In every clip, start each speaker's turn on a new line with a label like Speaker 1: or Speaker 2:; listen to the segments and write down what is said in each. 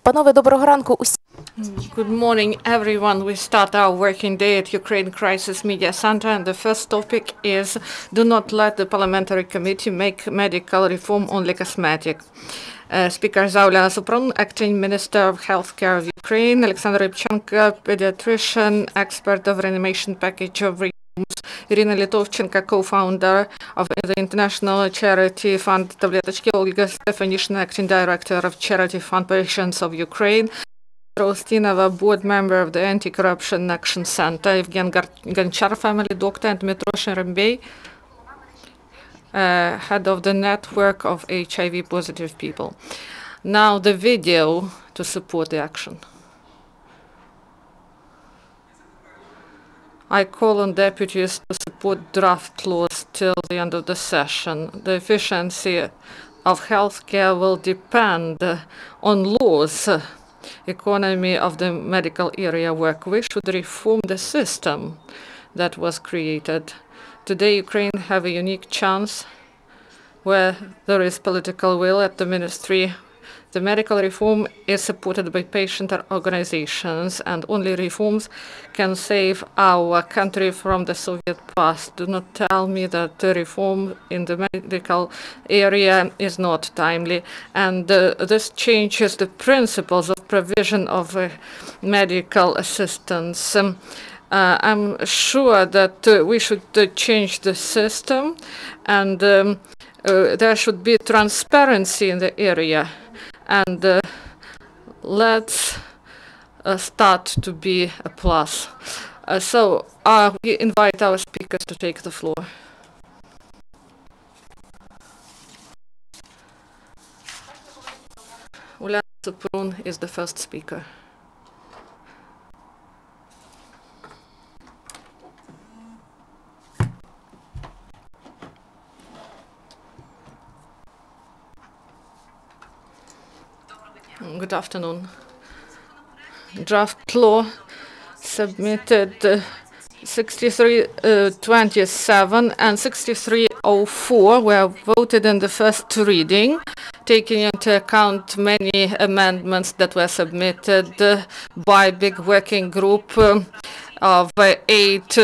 Speaker 1: Панове, доброго ранку усім.
Speaker 2: Good morning, everyone. We start our working day at Ukraine Crisis Media Center, and the first topic is do not let the parliamentary committee make medical reform only cosmetic. Speakers are Olha Suprun, Acting Minister of Healthcare of Ukraine, Oleksandr Yabchanka, pediatrician, expert of Reanimation Package of Reforms, Iryna Lytovchenko, co-founder of the international charity fund Tabletochki, Olha, Stefanyshyna, Acting Director of Charity Fund Patients of Ukraine, Ustinova, board member of the Anti-Corruption Action Center, Iryna family doctor, and Rembey, head of the network of HIV-positive people. Now the video to support the action. I call on deputies to support draft laws till the end of the session. The efficiency of healthcare will depend on laws. Economy of the medical area work. We should reform the system that was created. Today, Ukraine have a unique chance where there is political will at the ministry. The medical reform is supported by patient organizations, and only reforms can save our country from the Soviet past. Do not tell me that the reform in the medical area is not timely, and this changes the principles of provision of medical assistance. I'm sure that we should change the system, and there should be transparency in the area. And let's start to be a plus. So we invite our speakers to take the floor. Suprun is the first speaker. Good afternoon. Draft law submitted 6327 and 6304 were voted in the first reading, taking into account many amendments that were submitted by a big working group of 8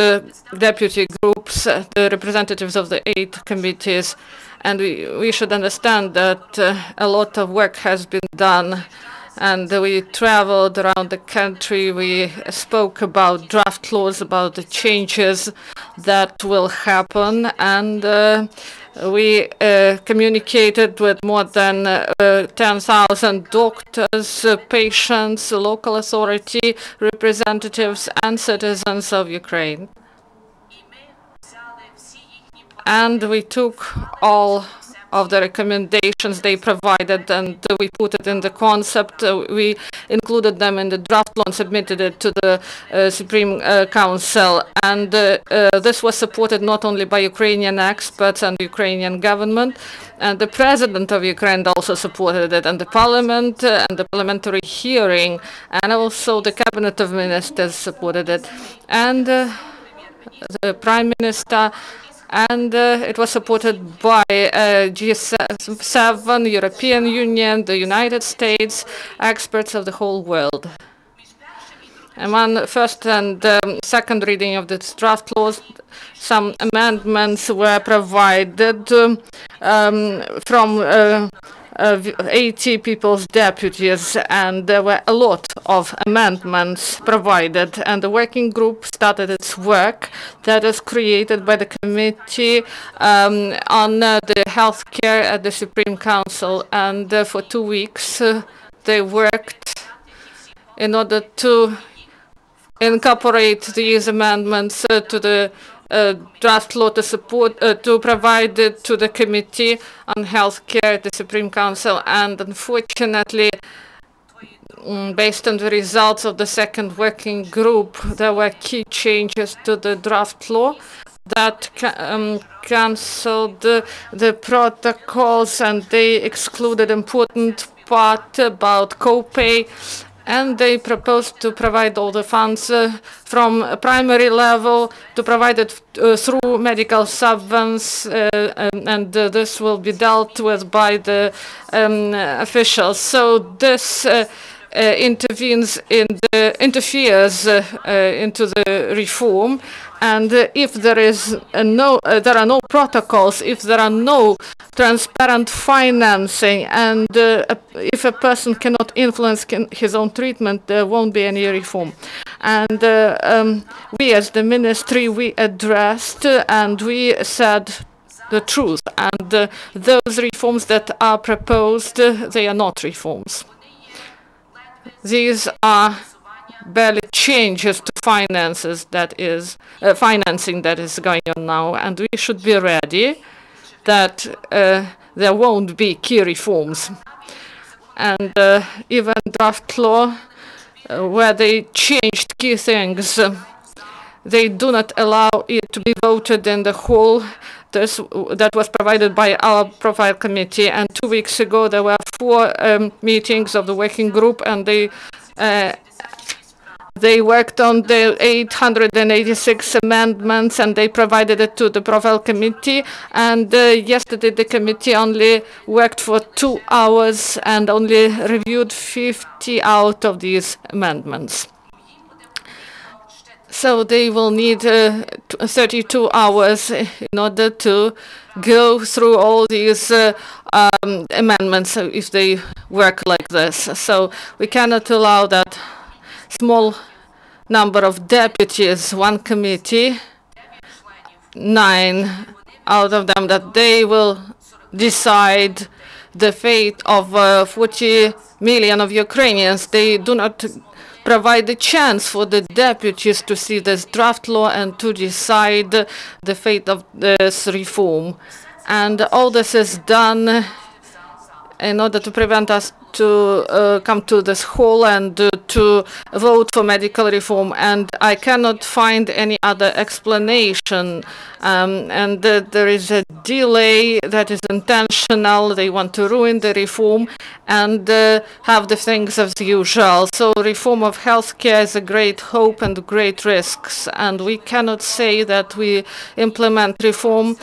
Speaker 2: deputy groups, the representatives of the 8 committees. And we should understand that a lot of work has been done, and we traveled around the country. We spoke about draft laws, about the changes that will happen, and we communicated with more than 10,000 doctors, patients, local authority representatives, and citizens of Ukraine. And we took all of the recommendations they provided, and we put it in the concept. We included them in the draft law and submitted it to the Supreme Council. And this was supported not only by Ukrainian experts and the Ukrainian government, and the president of Ukraine also supported it, and the parliament and the parliamentary hearing, and also the cabinet of ministers supported it, and the prime minister. And it was supported by G7, European Union, the United States, experts of the whole world. Among first and second reading of this draft laws, some amendments were provided from 80 people's deputies, and there were a lot of amendments provided, and the working group started its work that is created by the Committee on the Healthcare at the Supreme Council, and for 2 weeks they worked in order to incorporate these amendments to the draft law to support to provide it to the Committee on Healthcare at the Supreme Council, and unfortunately, based on the results of the second working group, there were key changes to the draft law that cancelled the protocols, and they excluded important part about copay. And they proposed to provide all the funds from primary level to provide it through medical subvents, and this will be dealt with by the officials. So this interferes into the reform, and if there are no protocols, if there are no transparent financing, and if a person cannot influence his own treatment, there won't be any reform. And we, as the ministry, we addressed and we said the truth. And those reforms that are proposed, they are not reforms. These are barely changes to finances that is financing that is going on now, and we should be ready that there won't be key reforms. And even draft law, where they changed key things, they do not allow it to be voted in the whole. That was provided by our profile committee, and 2 weeks ago there were 4 meetings of the working group, and they worked on the 886 amendments, and they provided it to the profile committee. And yesterday the committee only worked for 2 hours and only reviewed 50 out of these amendments. So they will need 32 hours in order to go through all these amendments if they work like this. So we cannot allow that small number of deputies, 1 committee, 9 out of them, that they will decide the fate of 40 million of Ukrainians. They do not provide the chance for the deputies to see this draft law and to decide the fate of this reform. And all this is done in order to prevent us to come to this hall and to vote for medical reform. And I cannot find any other explanation. And there is a delay that is intentional. They want to ruin the reform and have the things as usual. So reform of healthcare is a great hope and great risks. And we cannot say that we implement reform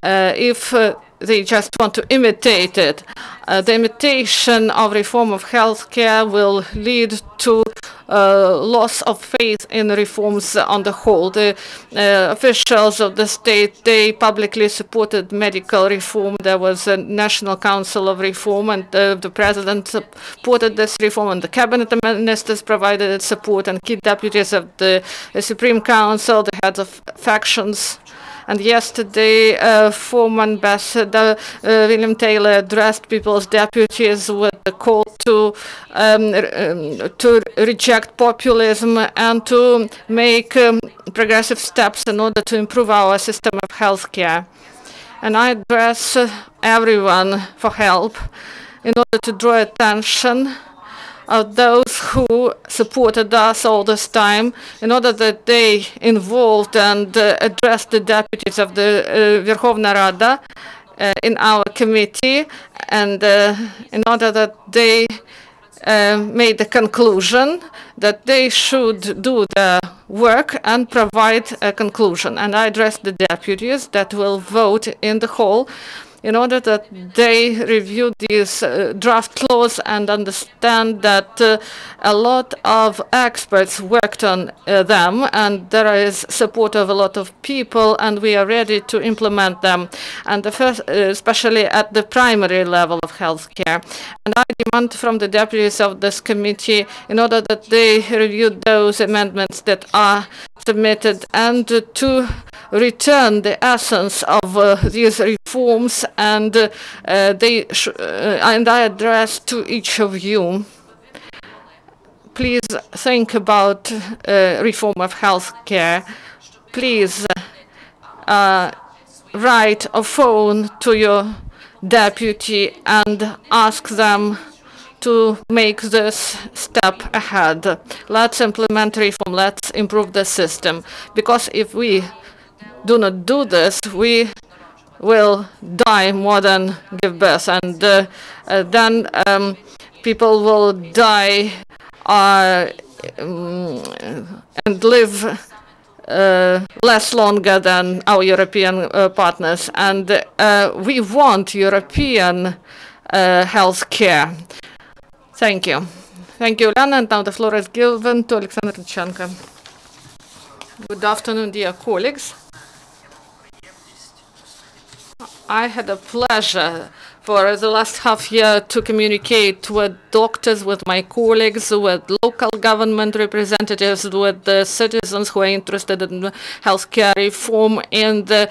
Speaker 2: if they just want to imitate it. The imitation of reform of healthcare will lead to loss of faith in reforms on the whole. The officials of the state, they publicly supported medical reform. There was a National Council of Reform, and the president supported this reform, and the cabinet ministers provided its support, and key deputies of the Supreme Council, the heads of factions. And yesterday, former ambassador William Taylor addressed people's deputies with a call to reject populism and to make progressive steps in order to improve our system of healthcare. And I address everyone for help in order to draw attention of those who supported us all this time, in order that they involved and addressed the deputies of the Verkhovna Rada in our committee, and in order that they made the conclusion that they should do the work and provide a conclusion. And I addressed the deputies that will vote in the hall in order that they review these draft laws and understand that a lot of experts worked on them, and there is support of a lot of people, and we are ready to implement them, and especially at the primary level of healthcare. And I demand from the deputies of this committee in order that they review those amendments that are submitted and to return the essence of these reforms, and and I address to each of you, please think about reform of healthcare. Please write a phone to your deputy and ask them to make this step ahead. Let's implement reform, let's improve the system, because if we do not do this, we will die more than give birth, and then people will die and live less longer than our European partners. And we want European health care. Thank you. Thank you, Ulana. And now the floor is given to Oleksandr Yabchanka. Good afternoon, dear colleagues. I had a pleasure for the last half year to communicate with doctors, with my colleagues, with local government representatives, with the citizens who are interested in healthcare reform in the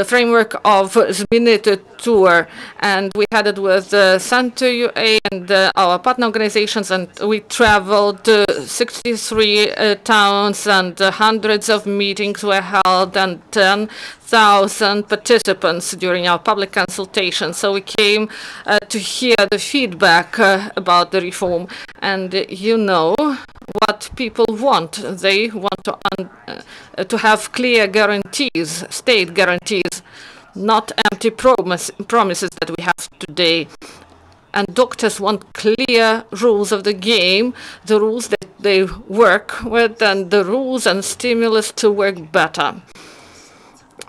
Speaker 2: framework of Zmienity tour. And we had it with Center UA and our partner organizations, and we traveled to 63 towns, and hundreds of meetings were held, and 10,000 participants during our public consultation. So we came to hear the feedback about the reform. And you know what people want. They want to have clear guarantees, state guarantees, not empty promises that we have today. And doctors want clear rules of the game, the rules that they work with, and the rules and stimulus to work better.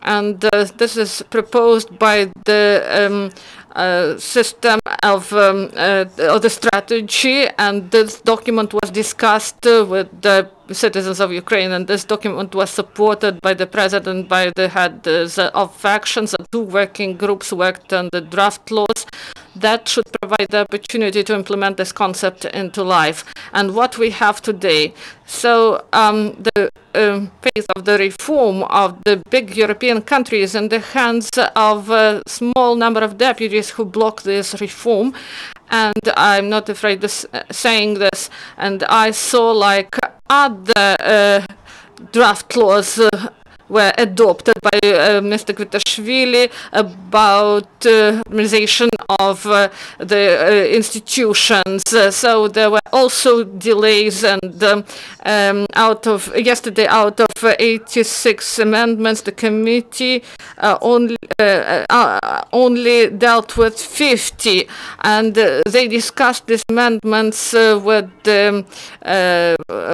Speaker 2: And this is proposed by the system of the strategy, and this document was discussed with the citizens of Ukraine, and this document was supported by the president, by the heads of factions, and 2 working groups worked on the draft laws that should provide the opportunity to implement this concept into life. And what we have today, so the phase of the reform of the big European countries in the hands of a small number of deputies who block this reform. And I'm not afraid of saying this, and I saw like other draft laws were adopted by Mr. Kvitashvili about harmonization of the institutions. So there were also delays, and out of 86 amendments, the committee only dealt with 50, and they discussed these amendments with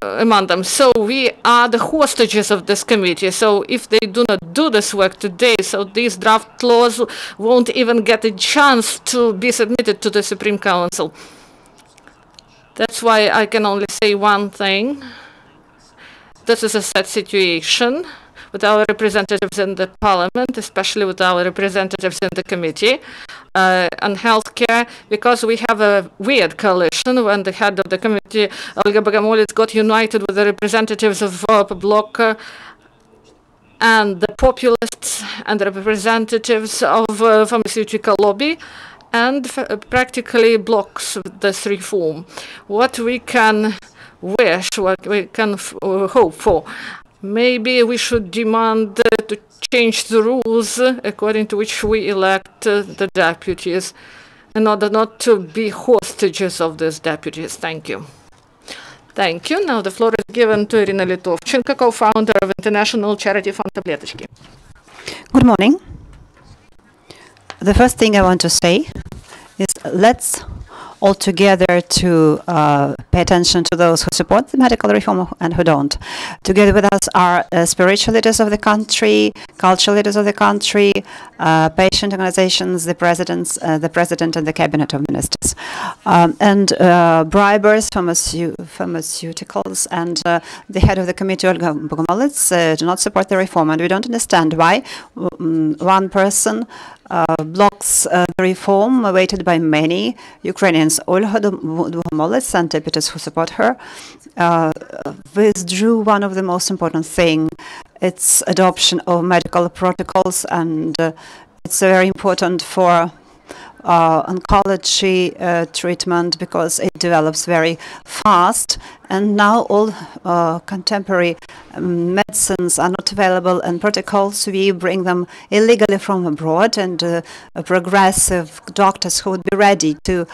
Speaker 2: among them. So we are the hostages of this committee. So if they do not do this work today, so these draft laws won't even get a chance to be submitted to the Supreme Council. That's why I can only say one thing. This is a sad situation with our representatives in the parliament, especially with our representatives in the committee on healthcare, because we have a weird coalition when the head of the committee, Olga Bogomolets, got united with the representatives of Bloc and the populists and the representatives of pharmaceutical lobby, and practically blocks this reform. What we can wish, what we can hope for, maybe we should demand to change the rules according to which we elect the deputies, in order not to be hostages of these deputies. Thank you. Thank you. Now the floor is given to Iryna Lytovchenko, co-founder of international charity fund Tabletochki.
Speaker 1: Good morning. The first thing I want to say is let's all together to pay attention to those who support the medical reform and who don't. Together with us are spiritual leaders of the country, cultural leaders of the country, patient organizations, the president and the cabinet of ministers, and bribers, pharmaceuticals, and the head of the committee, Olga Bogomolets, do not support the reform, and we don't understand why one person blocks the reform awaited by many Ukrainians. Olha Bogomolets and deputies who support her withdrew one of the most important things. It's adoption of medical protocols, and it's very important for oncology treatment because it develops very fast, and now all contemporary medicines are not available, and protocols, we bring them illegally from abroad, and progressive doctors who would be ready to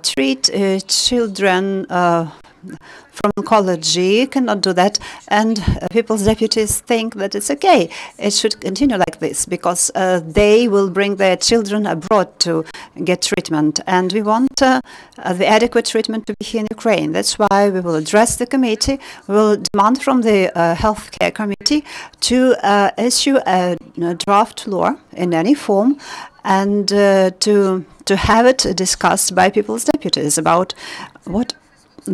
Speaker 1: treat children from oncology cannot do that, and people's deputies think that it's okay. It should continue like this because they will bring their children abroad to get treatment, and we want the adequate treatment to be here in Ukraine. That's why we will address the committee. We will demand from the healthcare committee to issue a draft law in any form, and to have it discussed by people's deputies about what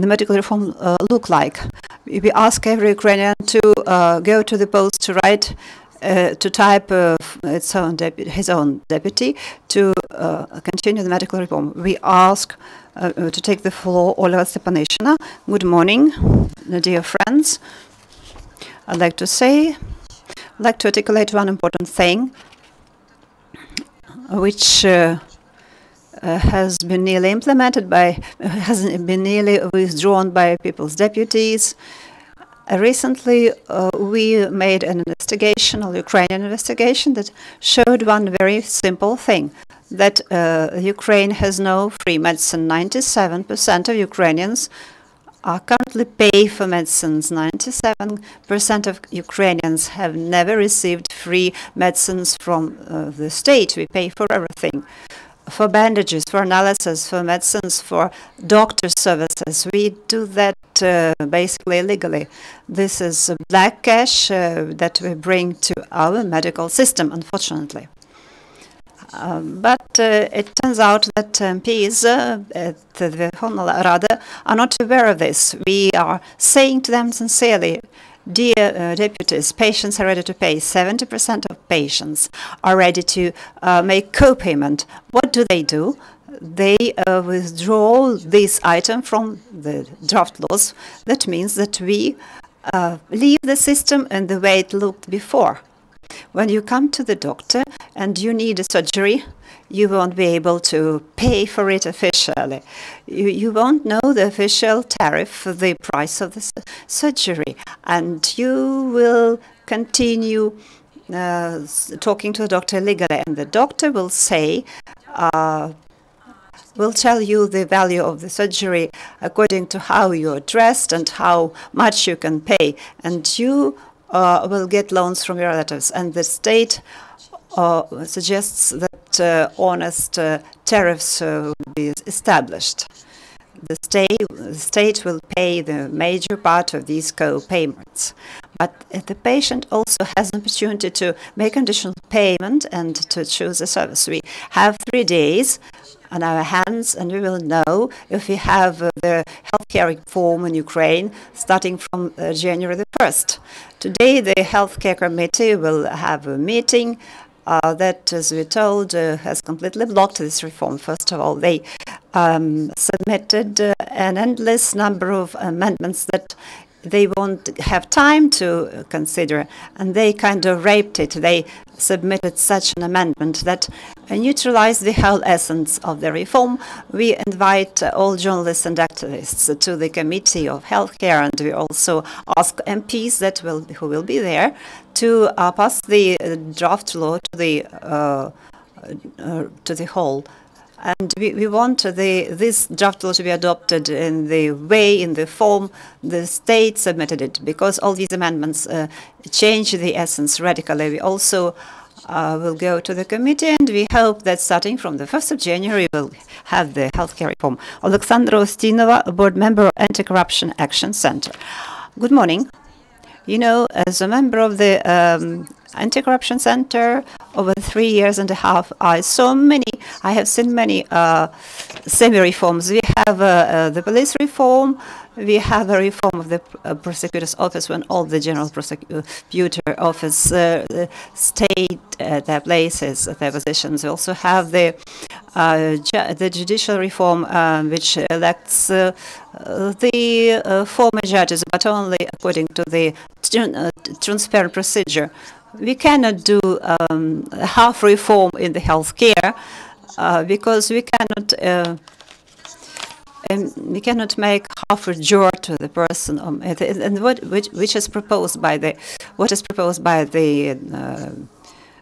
Speaker 1: the medical reform look like? We ask every Ukrainian to go to the polls to write, to type his own deputy to continue the medical reform. We ask to take the floor Olha Stefanyshyna. Good morning, dear friends. I'd like to articulate one important thing, which has been nearly withdrawn by people's deputies. Recently, we made an investigation, a Ukrainian investigation, that showed one very simple thing, that Ukraine has no free medicine. 97% of Ukrainians are currently pay for medicines. 97% of Ukrainians have never received free medicines from the state. We pay for everything. For bandages, for analysis, for medicines, for doctor services. We do that basically illegally. This is black cash that we bring to our medical system, unfortunately. But it turns out that MPs at the Verkhovna Rada are not aware of this. We are saying to them sincerely, dear deputies, patients are ready to pay. 70% of patients are ready to make co-payment. What do? They withdraw this item from the draft laws. That means that we leave the system in the way it looked before. When you come to the doctor and you need a surgery, you won't be able to pay for it officially. You won't know the official tariff, the price of the surgery, and you will continue talking to the doctor legally, and the doctor will say, will tell you the value of the surgery according to how you're dressed and how much you can pay, and you will get loans from your relatives, and the state suggests that honest tariffs will be established. The state will pay the major part of these co-payments. But the patient also has an opportunity to make conditional payment and to choose a service. We have 3 days on our hands, and we will know if we have the healthcare reform in Ukraine starting from January the 1st. Today, the healthcare committee will have a meeting that, as we told, has completely blocked this reform. First of all, they submitted an endless number of amendments that they won't have time to consider, and they kind of raped it. They submitted such an amendment that neutralized the whole essence of the reform. We invite all journalists and activists to the Committee of Healthcare, and we also ask MPs who will be there to pass the draft law to the whole. And we want this draft law to be adopted in the way, in the form the state submitted it, because all these amendments change the essence radically. We also will go to the committee, and we hope that starting from the 1st of January, we'll have the healthcare reform. Oleksandra Ustinova, board member of Anti-Corruption Action Center. Good morning. You know, as a member of the Anti-Corruption Center over 3 years and a half, I have seen many semi-reforms. We have the police reform. We have a reform of the prosecutor's office, when all the general prosecutor office stayed at their places, at their positions. We also have the judicial reform, which elects the former judges, but only according to the transparent procedure. We cannot do half reform in the healthcare because we cannot make half a juror to the person, and what is proposed by the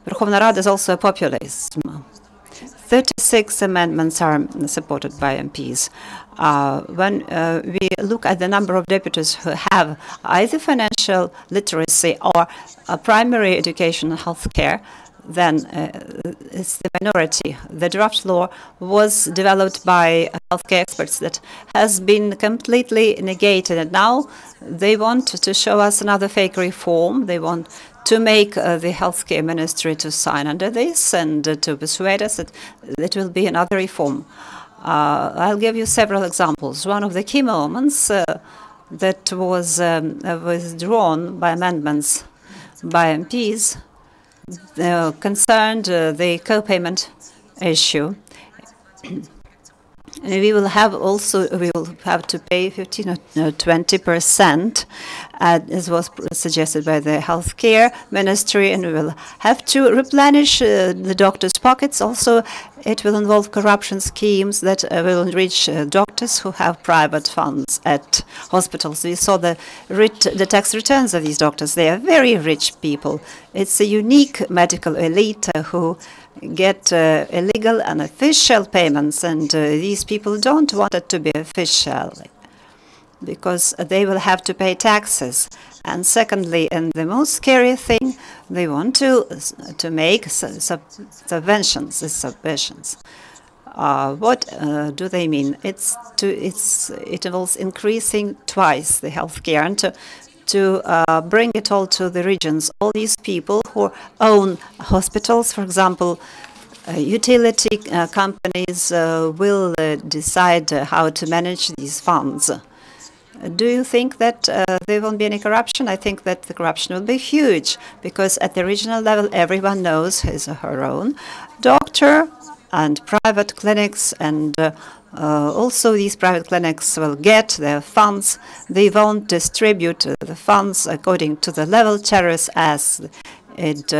Speaker 1: Verkhovna Rada is also populism. 36 amendments are supported by MPs. When we look at the number of deputies who have either financial literacy or primary education in healthcare, then it's the minority. The draft law was developed by healthcare experts that has been completely negated, and now they want to show us another fake reform. They want to make the healthcare ministry to sign under this and to persuade us that it will be another reform. I'll give you several examples. One of the key moments that was withdrawn by amendments by MPs concerned the co-payment issue. We will have to pay 15 or 20%, as was suggested by the healthcare ministry, and we will have to replenish the doctors' pockets. Also, it will involve corruption schemes that will enrich doctors who have private funds at hospitals. We saw the tax returns of these doctors. They are very rich people. It's a unique medical elite who get illegal and official payments, and these people don't want it to be official because they will have to pay taxes. And secondly, and the most scary thing, they want to make subventions. What do they mean? It involves increasing twice the healthcare and to bring it all to the regions. All these people who own hospitals, for example, utility companies will decide how to manage these funds. Do you think that there won't be any corruption? I think that the corruption will be huge, because at the regional level, everyone knows his or her own doctor, and private clinics, and also these private clinics will get their funds. They won't distribute the funds according to the level tariffs as it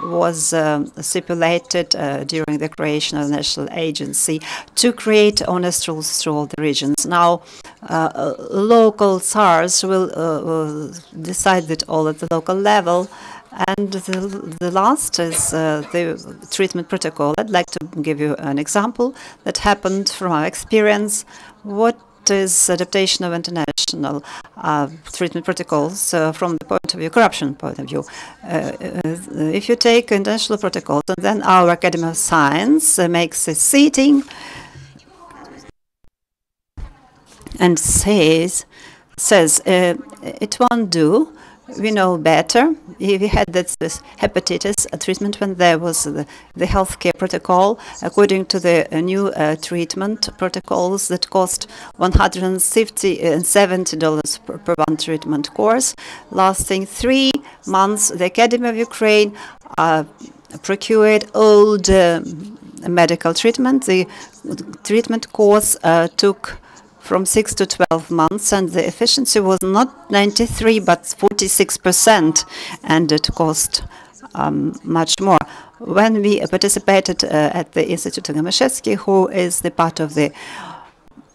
Speaker 1: was stipulated during the creation of the national agency to create honest rules through all the regions. Now, local SARs will decide it all at the local level. And the last is the treatment protocol. I'd like to give you an example that happened from our experience. What is adaptation of international treatment protocols from the point of view, corruption point of view? If you take international protocols, and then our Academy of Science makes a sitting and says it won't do. We know better. We had this hepatitis treatment when there was the healthcare protocol, according to the new treatment protocols that cost $170 per one treatment course, lasting 3 months. The Academy of Ukraine procured old medical treatment. The treatment course took from 6 to 12 months, and the efficiency was not 93 but 46%, and it cost much more. When we participated at the Institute of Gamashevsky, who is the part of the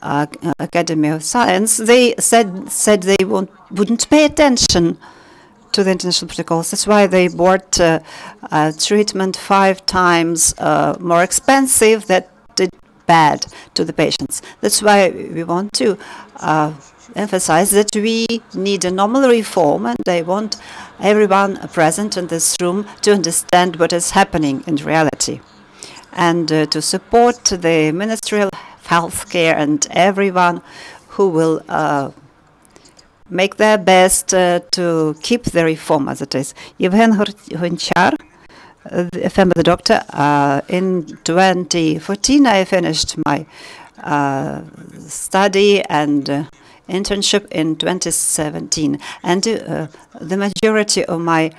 Speaker 1: Academy of Science, they said they wouldn't pay attention to the international protocols. That's why they bought treatment 5 times more expensive. That did bad to the patients. That's why we want to emphasize that we need a normal reform, and I want everyone present in this room to understand what is happening in reality, and to support the Ministry of Healthcare and everyone who will make their best to keep the reform as it is. Yevhen Honchar, a family doctor. In 2014, I finished my study and internship in 2017. And the majority of my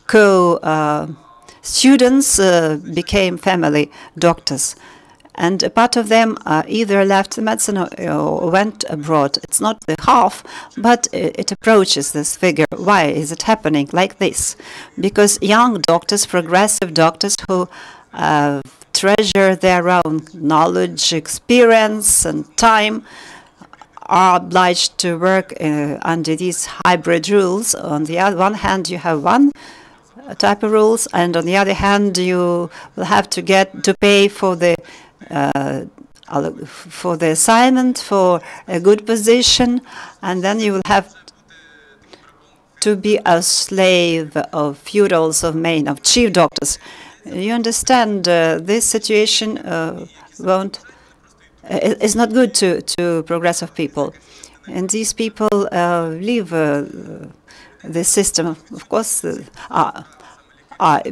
Speaker 1: co-students became family doctors. And a part of them either left medicine or went abroad. It's not the half, but it approaches this figure. Why is it happening like this? Because young doctors, progressive doctors who treasure their own knowledge, experience, and time are obliged to work under these hybrid rules. On the other one hand, you have one type of rules, and on the other hand, you will have to pay for the assignment, for a good position, and then you will have to be a slave of feudals, of chief doctors. You understand this situation is not good to progressive people, and these people leave the system. Of course,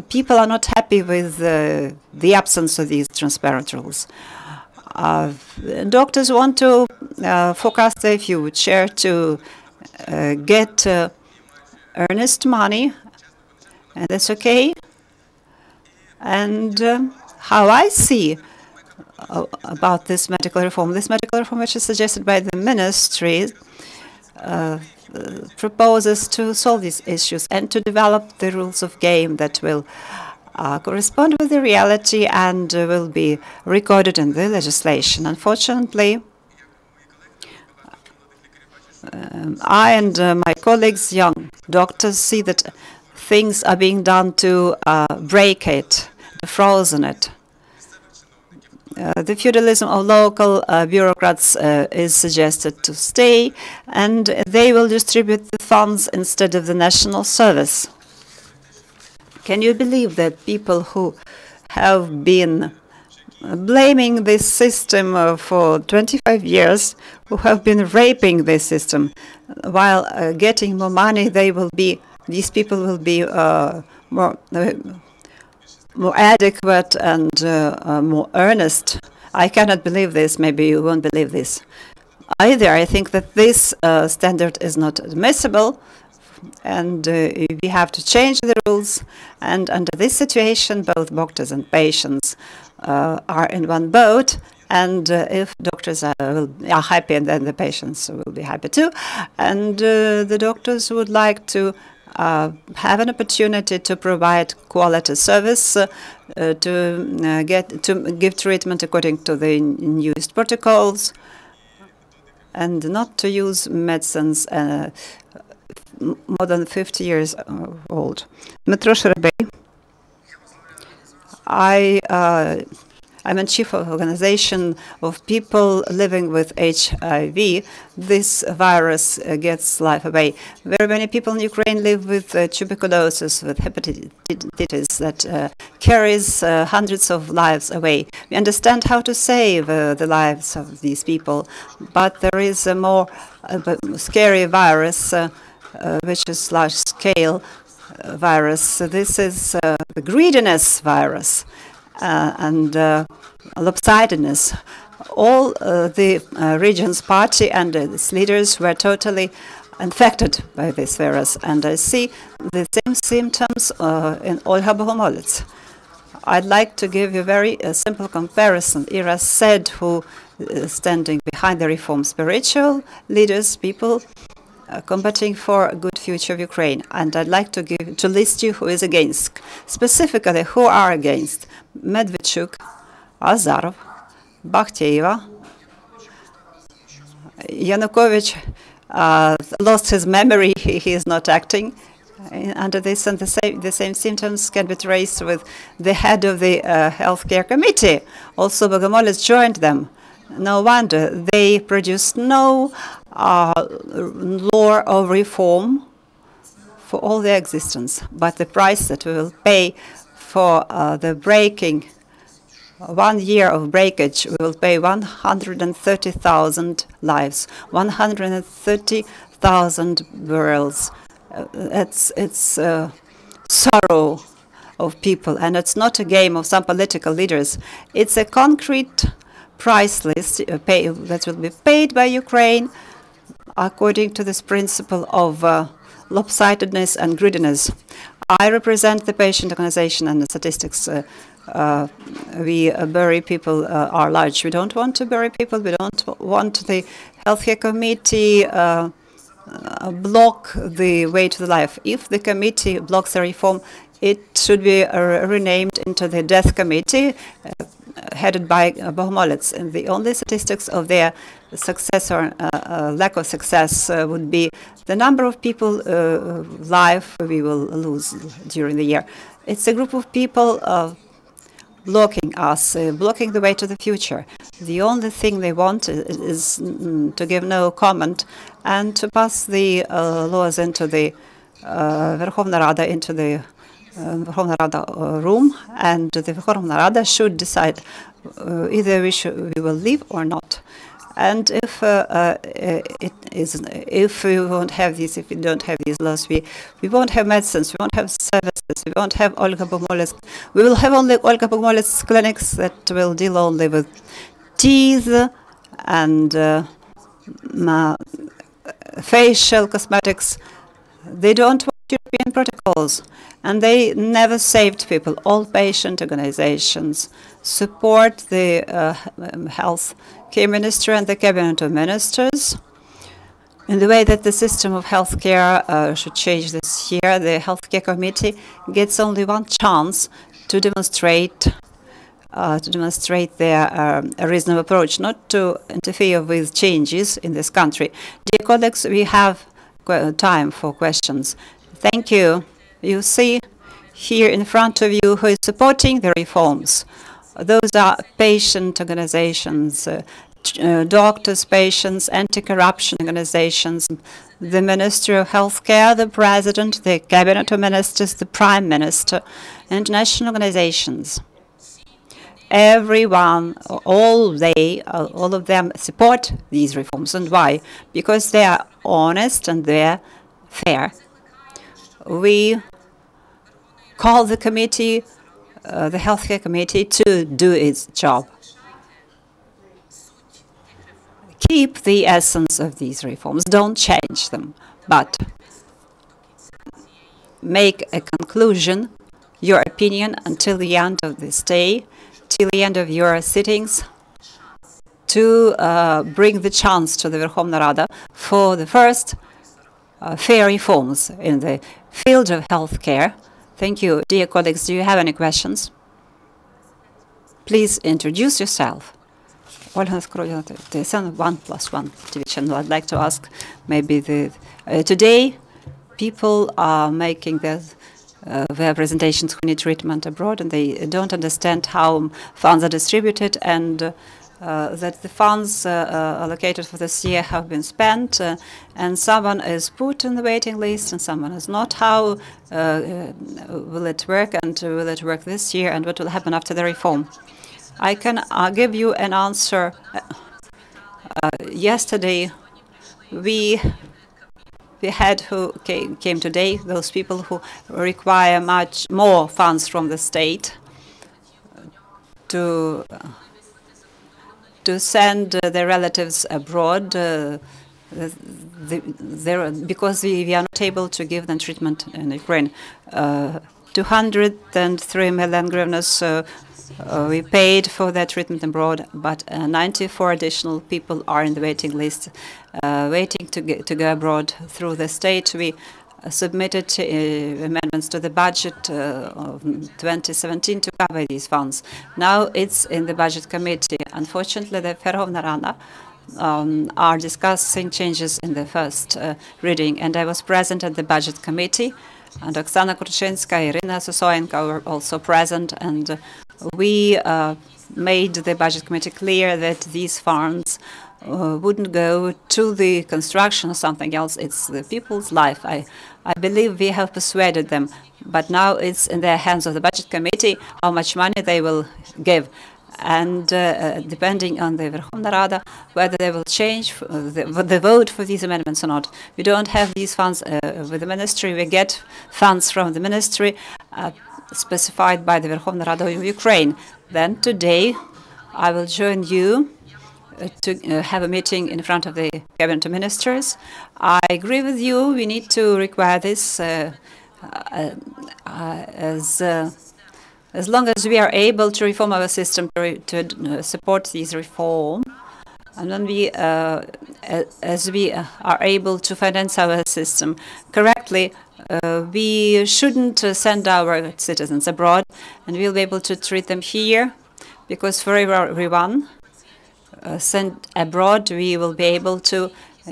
Speaker 1: people are not happy with the absence of these transparent rules. Doctors want to forecast their future, to get earnest money, and that's okay. And how I see about this medical reform which is suggested by the ministry, proposes to solve these issues and to develop the rules of game that will correspond with the reality and will be recorded in the legislation. Unfortunately, I and my colleagues, young doctors, see that things are being done to break it, to frozen it. The feudalism of local bureaucrats is suggested to stay, and they will distribute the funds instead of the national service. Can you believe that people who have been blaming this system for 25 years, who have been raping this system, while getting more money, these people will be more adequate and more earnest? I cannot believe this. Maybe you won't believe this either. I think that this standard is not admissible, and we have to change the rules. And under this situation, both doctors and patients are in one boat. And if doctors are happy, and then the patients will be happy too. And the doctors would like to have an opportunity to provide quality service, to give treatment according to the newest protocols, and not to use medicines more than 50 years old. I'm a chief of organization of people living with HIV. This virus gets life away. Very many people in Ukraine live with tuberculosis, with hepatitis that carries hundreds of lives away. We understand how to save the lives of these people, but there is a more scary virus, which is large-scale virus. This is the greediness virus. And lopsidedness. All the region's party and its leaders were totally infected by this virus, and I see the same symptoms in Olha. I'd like to give you a very simple comparison. Iryna said, who is standing behind the reform, spiritual leaders, people combating for a good future of Ukraine. And I'd like to list you who is against. Specifically, who are against: Medvedchuk, Azarov, Bakhtieva. Yanukovych lost his memory. He is not acting under this, and the same symptoms can be traced with the head of the healthcare committee. Also, Bogomolets joined them. No wonder they produced no law of reform for all their existence. But the price that we will pay for the breaking, 1 year of breakage, we will pay 130,000 lives, 130,000 barrels. It's sorrow of people, and it's not a game of some political leaders. It's a concrete price list that will be paid by Ukraine according to this principle of lopsidedness and greediness. I represent the patient organization, and the statistics. We bury people are large. We don't want to bury people. We don't want the healthcare committee block the way to the life. If the committee blocks the reform, it should be renamed into the death committee, headed by Bohomolets. And the only statistics of their success or lack of success would be the number of people life we will lose during the year. It's a group of people blocking us, blocking the way to the future. The only thing they want is to give no comment and to pass the laws into the Verkhovna Rada, into the Verkhovna Rada room, and the Verkhovna Rada should decide either we will leave or not. And if if we won't have these, if we don't have these laws, we won't have medicines, we won't have services, we won't have Olga Bogomolets. We will have only Olga Bogomolets clinics that will deal only with teeth and facial cosmetics. They don't want European protocols, and they never saved people. All patient organizations support the health care minister and the cabinet of ministers in the way that the system of healthcare should change this year. The healthcare committee gets only one chance to demonstrate their reasonable approach, not to interfere with changes in this country. Dear colleagues, we have time for questions. Thank you. You see here in front of you who is supporting the reforms. Those are patient organizations, doctors, patients, anti-corruption organizations, the Ministry of Healthcare, the President, the Cabinet of Ministers, the Prime Minister, and national organizations. Everyone, all of them support these reforms. And why? Because they are honest and they're fair. We call the committee, the healthcare committee, to do its job. Keep the essence of these reforms. Don't change them, but make a conclusion, your opinion, until the end of this day, till the end of your sittings, to bring the chance to the Verkhovna Rada for the first fair reforms in the field of healthcare. Thank you. Dear colleagues, do you have any questions? Please introduce yourself. Olha, 1+1 division. I'd like to ask maybe today people are making their presentations who need treatment abroad, and they don't understand how funds are distributed, and that the funds allocated for this year have been spent, and someone is put on the waiting list and someone is not. How will it work, and will it work this year, and what will happen after the reform? I can give you an answer. Yesterday, we had who came today, those people who require much more funds from the state to send their relatives abroad, because we are not able to give them treatment in Ukraine. 203 million hryvnias we paid for their treatment abroad, but 94 additional people are in the waiting list, waiting to go abroad through the state. We submitted amendments to the budget of 2017 to cover these funds. Now it's in the budget committee. Unfortunately, the Verkhovna Rada are discussing changes in the first reading, and I was present at the budget committee, and Oksana Kurchenska, Iryna were also present, and we made the budget committee clear that these funds wouldn't go to the construction or something else. It's the people's life. I believe we have persuaded them, but now it's in the hands of the budget committee how much money they will give. And depending on the Verkhovna Rada, whether they will change the vote for these amendments or not. We don't have these funds with the ministry. We get funds from the ministry specified by the Verkhovna Rada of Ukraine. Then today, I will join you to have a meeting in front of the cabinet of ministers. I agree with you. We need to require this as long as we are able to reform our system to support these reforms, and then as we are able to finance our system correctly, we shouldn't send our citizens abroad, and we'll be able to treat them here, because for everyone sent abroad, we will be able to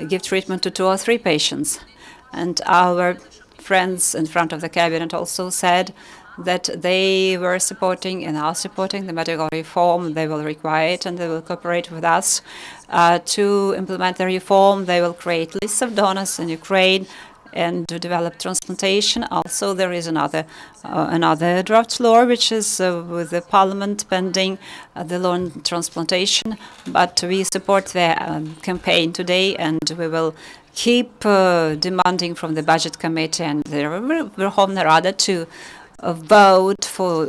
Speaker 1: give treatment to 2 or 3 patients. And our friends in front of the cabinet also said that they were supporting and are supporting the medical reform. They will require it, and they will cooperate with us to implement the reform. They will create lists of donors in Ukraine and to develop transplantation. Also, there is another draft law which is with the parliament pending, the law on transplantation. But we support their campaign today, and we will keep demanding from the budget committee and the Verkhovna Rada to vote for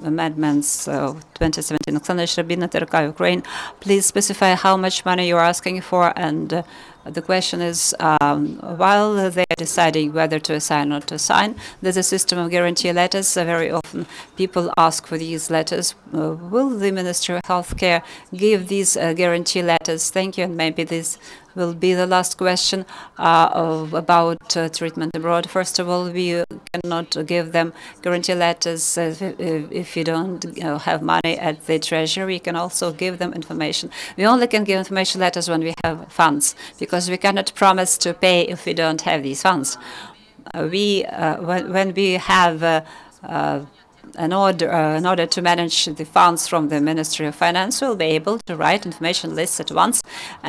Speaker 1: amendments 2017. Oleksandr Ukraine, please specify how much money you're asking for. And the question is, while they are deciding whether to assign or not to assign, there's a system of guarantee letters. Very often people ask for these letters. Will the Ministry of Healthcare give these guarantee letters? Thank you. And maybe this will be the last question about treatment abroad. First of all, we cannot give them guarantee letters if you don't have money at the treasury. We can also give them information. We only can give information letters when we have funds, because we cannot promise to pay if we don't have these funds. When we have in order to manage the funds from the Ministry of Finance, we'll be able to write information lists at once,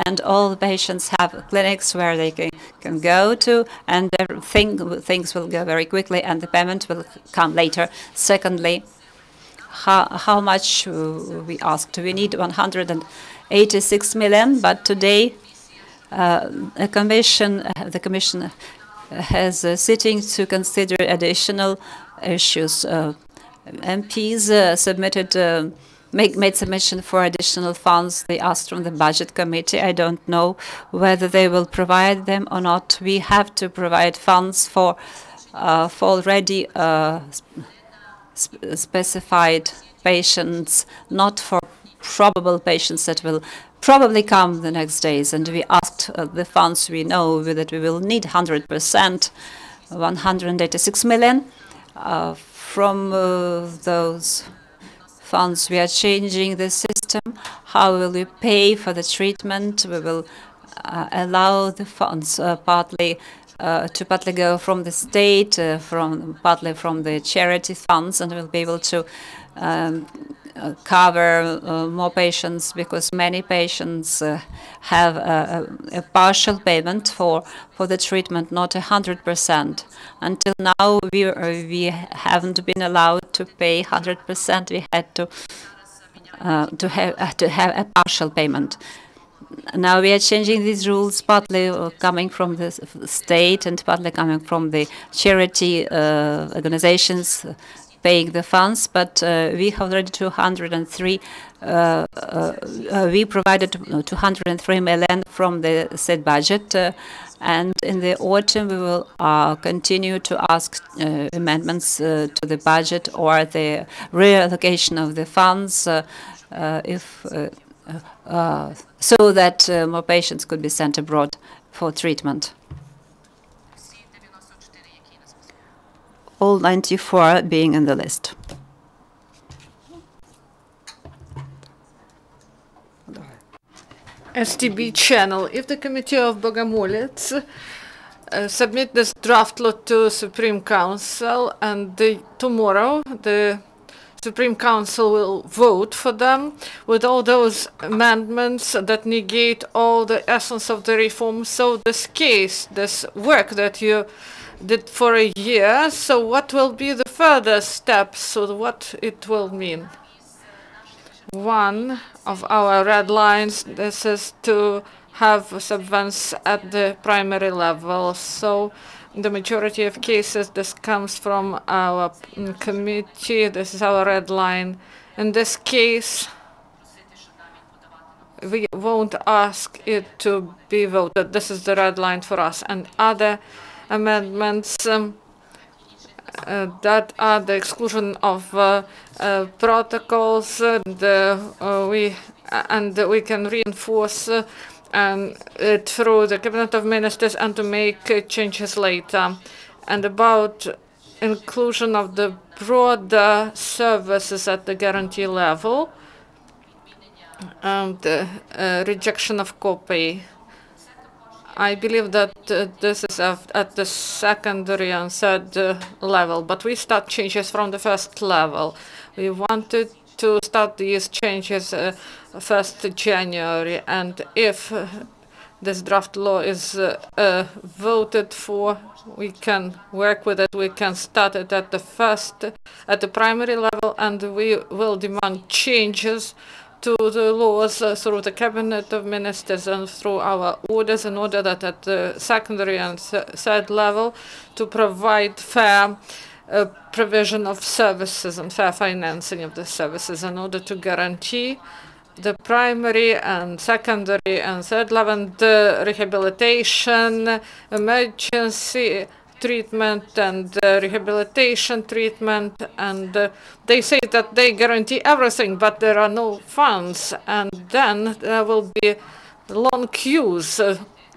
Speaker 1: and all patients have clinics where they can go to, and things will go very quickly, and the payment will come later. Secondly, how much we asked? We need 186 million, but today the Commission has a sitting to consider additional issues. MPs made submission for additional funds. They asked from the budget committee. I don't know whether they will provide them or not. We have to provide funds for already specified patients, not for probable patients that will probably come the next days. And we asked the funds. We know that we will need 100%, 186 million. From those funds, we are changing the system. How will we pay for the treatment? We will allow the funds partly go from the state, partly from the charity funds, and we'll be able to cover more patients, because many patients have a partial payment for the treatment, not 100%. Until now, we haven't been allowed to pay 100%. We had to have a partial payment. Now we are changing these rules, partly coming from the state and partly coming from the charity organizations paying the funds, but we have already 203. We provided 203 million from the state budget, and in the autumn we will continue to ask amendments to the budget or the reallocation of the funds, so that more patients could be sent abroad for treatment. All 94 being in the list.
Speaker 2: STB channel. If the Committee of Bogomolets submit this draft law to Supreme Council, and tomorrow the Supreme Council will vote for them with all those amendments that negate all the essence of the reform. So this case, this work that you did for a year, so what will be the further steps? So what it will mean? One of our red lines, this is to have subvents at the primary level. So in the majority of cases, this comes from our committee. This is our red line. In this case, we won't ask it to be voted. This is the red line for us. And other amendments that are the exclusion of protocols, we can reinforce it through the Cabinet of Ministers and to make changes later. And about inclusion of the broader services at the guarantee level and rejection of copay. I believe that this is at the secondary and third level, but we start changes from the first level. We wanted to start these changes 1st January, and if this draft law is voted for, we can work with it. We can start it at the primary level, and we will demand changes to the laws through the Cabinet of Ministers and through our orders, in order that at the secondary and third level to provide fair provision of services and fair financing of the services in order to guarantee the primary and secondary and third level, the rehabilitation, emergency treatment and rehabilitation treatment, and they say that they guarantee everything, but there are no funds, and then there will be long queues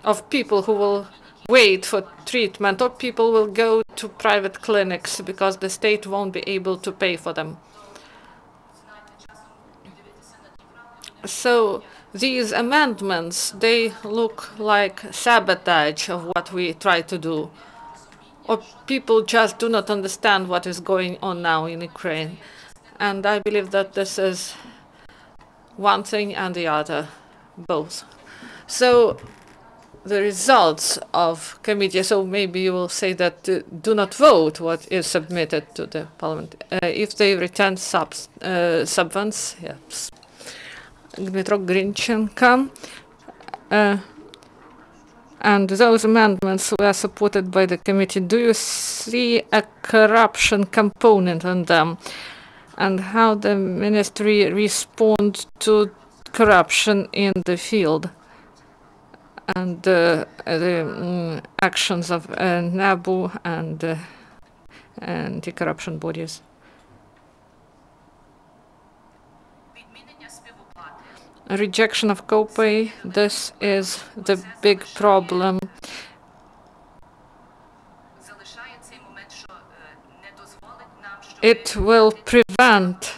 Speaker 2: of people who will wait for treatment, or people will go to private clinics because the state won't be able to pay for them. So these amendments, they look like sabotage of what we try to do. Or people just do not understand what is going on now in Ukraine. And I believe that this is one thing and the other, both. So the results of committee, so maybe you will say that do not vote what is submitted to the parliament. If they return subvents, yes. Grynchenko. And those amendments were supported by the committee. Do you see a corruption component on them? And how the ministry responds to corruption in the field? And the actions of NABU and anti-corruption bodies. Rejection of copay, this is the big problem. It will prevent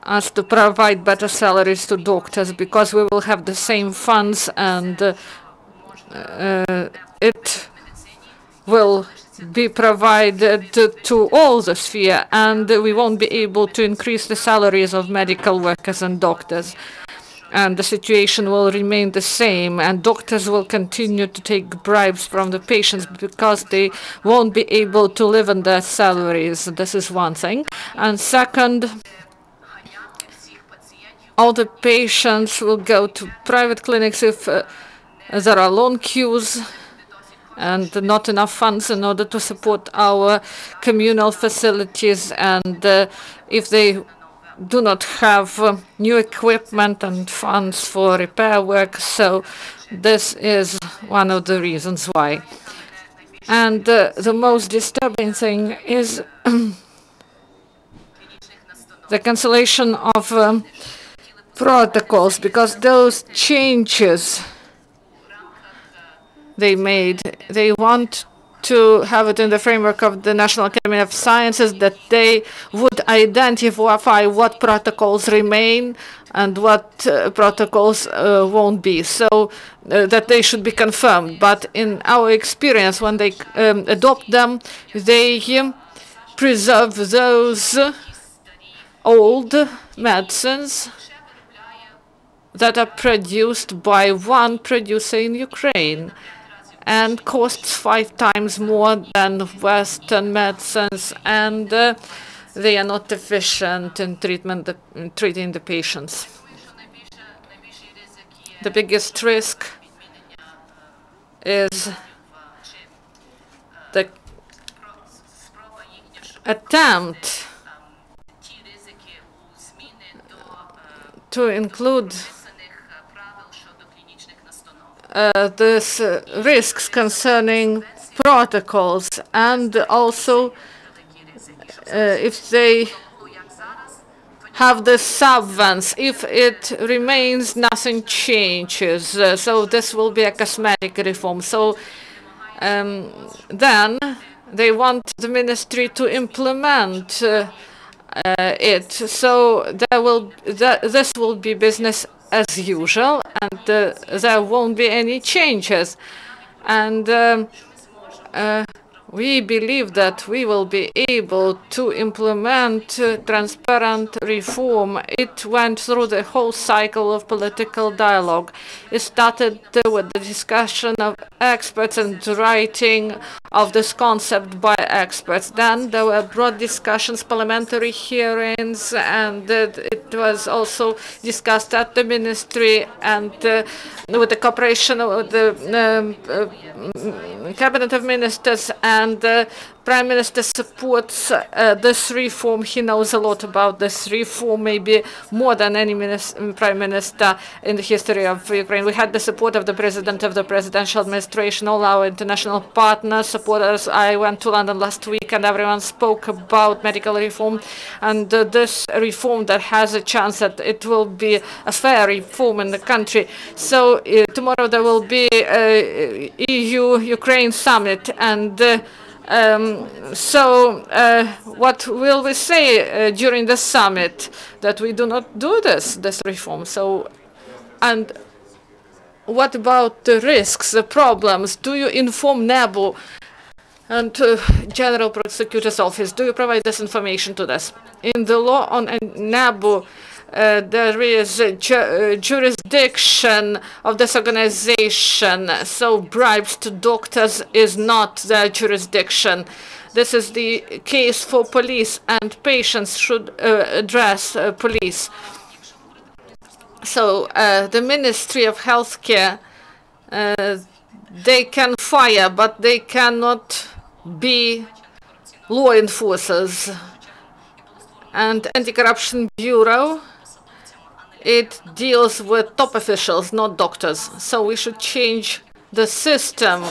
Speaker 2: us to provide better salaries to doctors because we will have the same funds, and it will be provided to all the sphere, and we won't be able to increase the salaries of medical workers and doctors. And the situation will remain the same, and doctors will continue to take bribes from the patients because they won't be able to live on their salaries. This is one thing. And second, all the patients will go to private clinics if there are long queues and not enough funds in order to support our communal facilities, and if they do not have new equipment and funds for repair work. So this is one of the reasons why. And the most disturbing thing is the cancellation of protocols, because those changes they made, they want to have it in the framework of the National Academy of Sciences, that they would identify what protocols remain and what protocols won't be, so that they should be confirmed. But in our experience, when they adopt them, they preserve those old medicines that are produced by one producer in Ukraine, and costs 5 times more than Western medicines, and they are not efficient in treating the patients. The biggest risk is the attempt to include these risks concerning protocols, and also if they have the subvents, if it remains, nothing changes. So this will be a cosmetic reform. So then they want the ministry to implement it. So this will be business as usual, and there won't be any changes. And we believe that we will be able to implement transparent reform. It went through the whole cycle of political dialogue. It started with the discussion of experts and writing of this concept by experts. Then there were broad discussions, parliamentary hearings, and it was also discussed at the ministry and with the cooperation of the cabinet of ministers, and Prime Minister supports this reform. He knows a lot about this reform, maybe more than any Prime Minister in the history of Ukraine. We had the support of the President of the Presidential Administration, all our international partners, supporters. I went to London last week and everyone spoke about medical reform, and this reform that has a chance that it will be a fair reform in the country. So tomorrow there will be a EU-Ukraine summit, and what will we say during the summit? That we do not do this reform. So, and what about the risks, the problems? Do you inform NABU and General Prosecutor's Office? Do you provide this information to this? In the law on NABU, there is a jurisdiction of this organization, so bribes to doctors is not their jurisdiction. This is the case for police, and patients should address police. So the Ministry of Healthcare, they can fire, but they cannot be law enforcers. And Anti-Corruption Bureau, it deals with top officials, not doctors. So we should change the system.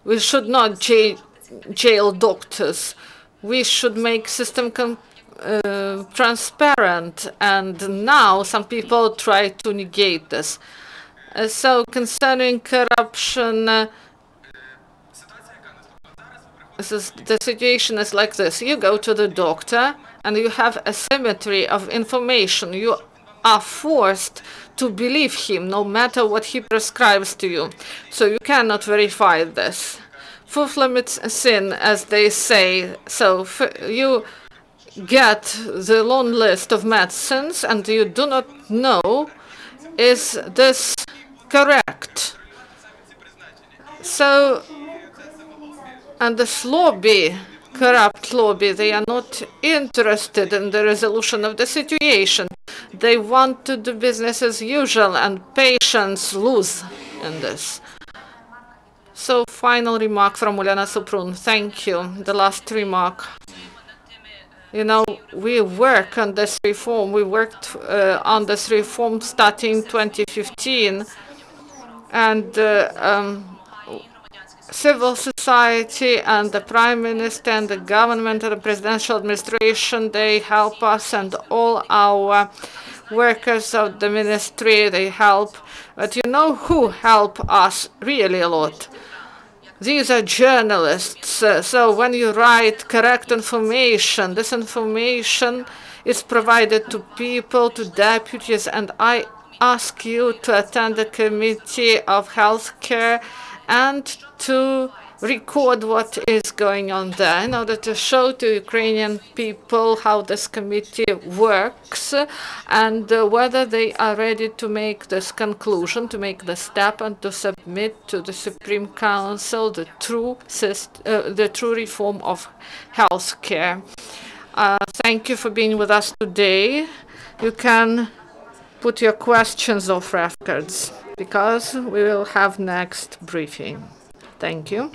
Speaker 2: We should not jail doctors. We should make system transparent. And now some people try to negate this. So concerning corruption, the situation is like this. You go to the doctor and you have asymmetry of information. You are forced to believe him no matter what he prescribes to you. So you cannot verify this. Full-fledged sin, as they say. So you get the long list of medicines and you do not know, is this correct? So, and this lobby, corrupt lobby, they are not interested in the resolution of the situation. They want to do business as usual, and patients lose in this. So, final remark from Ulana Suprun. Thank you. The last remark. You know, we work on this reform. We worked on this reform starting 2015, and civil society and the Prime Minister and the government and the presidential administration, they help us, and all our workers of the ministry, they help. But you know who help us really a lot? These are journalists. So when you write correct information, this information is provided to people, to deputies, and I ask you to attend the Committee of Healthcare and to record what is going on there in order to show to Ukrainian people how this committee works and whether they are ready to make this conclusion, to make the step and to submit to the Supreme Council the true reform of healthcare. Thank you for being with us today. You can put your questions off records, because we will have next briefing. Thank you.